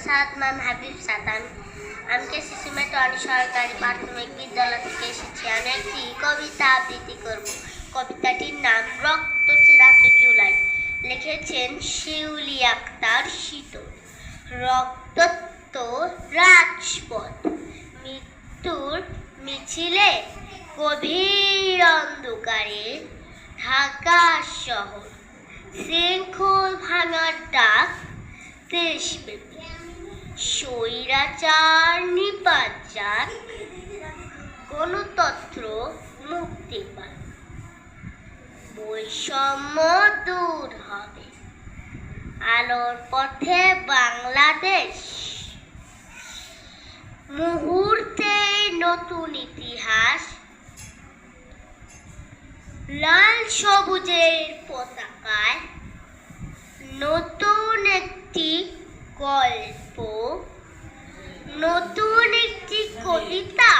সাদ নাম হাবিব সাতান। আমি কেসিসি মেটোয়ানি সরকারি প্রাথমিক বিদ্যালয় থেকে এসেছি। আমি একটি কবিতা আবৃত্তি করব। কবিতাটির নাম রক্ত চেরাত জুলাই। লিখেছেন শিউলি আক্তার শীতল। রক্তাক্ত রাজপথ, মৃত্যুর মিছিলে গভীর অন্ধকারে ঢাকা শহর, শৃঙ্খল ভাঙার ডাক দেশব্যাপী। স্বৈরাচার নিপাত যাক, গণতন্ত্র মুক্তি পাক, বৈষম্য দূর হবে, আলোর পথে বাংলাদেশ। মুহূর্তে নতুন ইতিহাস, লাল সবুজের পতাকায় নতুন একটি গল্প, নতুন একটি কবিতা।